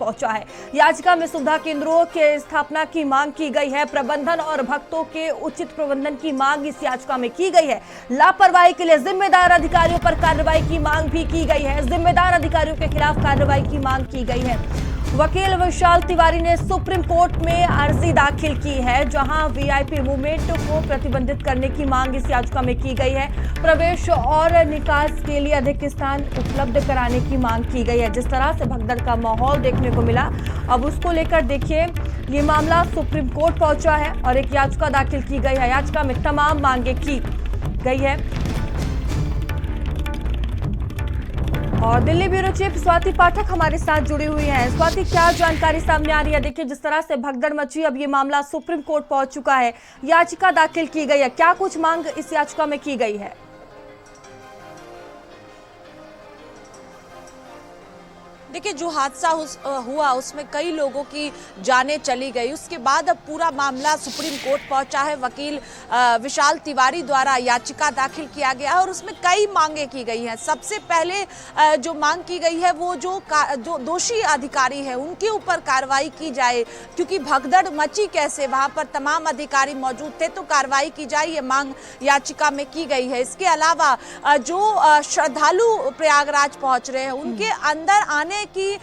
पहुंचा है। याचिका में सुविधा केंद्रों के स्थापना की मांग की गई है। प्रबंधन और भक्तों के उचित प्रबंधन की मांग इस याचिका में की गई है। लापरवाही के लिए जिम्मेदार अधिकारियों पर कार्रवाई की मांग भी की गई है। जिम्मेदार अधिकारियों के खिलाफ कार्रवाई की मांग की गई है। वकील विशाल तिवारी ने सुप्रीम कोर्ट में अर्जी दाखिल की है, जहां वीआईपी मूवमेंट को प्रतिबंधित करने की मांग इस याचिका में की गई है। प्रवेश और निकास के लिए अधिक स्थान उपलब्ध कराने की मांग की गई है। जिस तरह से भगदड़ का माहौल देखने को मिला, अब उसको लेकर देखिए, ये मामला सुप्रीम कोर्ट पहुंचा है और एक याचिका दाखिल की गई है। याचिका में तमाम मांगे की गई है। और दिल्ली ब्यूरो चीफ स्वाति पाठक हमारे साथ जुड़ी हुई हैं। स्वाति, क्या जानकारी सामने आ रही है? देखिए, जिस तरह से भगदड़ मची, अब ये मामला सुप्रीम कोर्ट पहुंच चुका है, याचिका दाखिल की गई है, क्या कुछ मांग इस याचिका में की गई है? देखिए, जो हादसा हुआ उसमें कई लोगों की जानें चली गई। उसके बाद अब पूरा मामला सुप्रीम कोर्ट पहुंचा है। वकील विशाल तिवारी द्वारा याचिका दाखिल किया गया और उसमें कई मांगे की गई हैं। सबसे पहले जो मांग की गई है वो जो दोषी अधिकारी है उनके ऊपर कार्रवाई की जाए, क्योंकि भगदड़ मची कैसे, वहां पर तमाम अधिकारी मौजूद थे, तो कार्रवाई की जाए, ये मांग याचिका में की गई है। इसके अलावा जो श्रद्धालु प्रयागराज पहुंच रहे हैं उनके अंदर आने की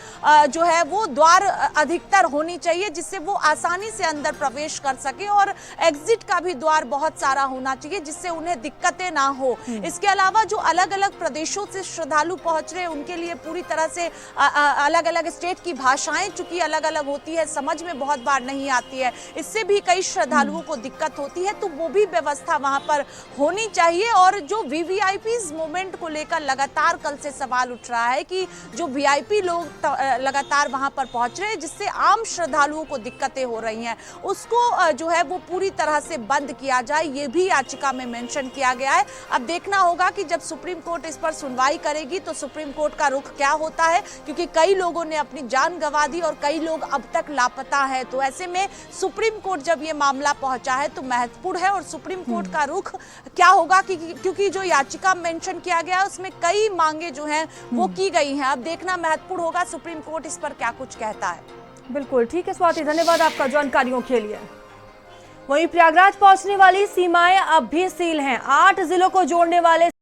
जो है वो द्वार अधिकतर होनी चाहिए, जिससे वो आसानी से अंदर प्रवेश कर सके, और एग्जिट का भी द्वार बहुत सारा होना चाहिए जिससे उन्हें दिक्कतें ना हो। इसके अलावा जो अलग अलग प्रदेशों से श्रद्धालु पहुंच रहे हैं उनके लिए पूरी तरह से अलग अलग स्टेट की भाषाएं चूंकि अलग अलग होती है, समझ में बहुत बार नहीं आती है, इससे भी कई श्रद्धालुओं को दिक्कत होती है, तो वो भी व्यवस्था वहां पर होनी चाहिए। और जो वीवीआईपी मूवमेंट को लेकर लगातार कल से सवाल उठ रहा है कि जो वीआईपी लोग लगातार वहां पर पहुंच रहे हैं जिससे आम श्रद्धालुओं को दिक्कतें हो रही हैं, उसको जो है वो पूरी तरह से बंद किया जाए, ये भी याचिका में मेंशन किया गया है। अब देखना होगा कि जब सुप्रीम कोर्ट इस पर सुनवाई करेगी तो सुप्रीम कोर्ट का रुख क्या होता है, क्योंकि कई लोगों ने अपनी जान गंवा दी और कई लोग अब तक लापता है। तो ऐसे में सुप्रीम कोर्ट जब ये मामला पहुंचा है तो महत्वपूर्ण है और सुप्रीम कोर्ट का रुख क्या होगा, क्योंकि जो याचिका मेंशन किया गया उसमें कई मांगे जो हैं वो की गई हैं। अब देखना महत्वपूर्ण होगा सुप्रीम कोर्ट इस पर क्या कुछ कहता है। बिल्कुल ठीक है स्वाति, धन्यवाद आपका जानकारियों के लिए। वहीं प्रयागराज पहुंचने वाली सीमाएं अब भी सील हैं। 8 जिलों को जोड़ने वाले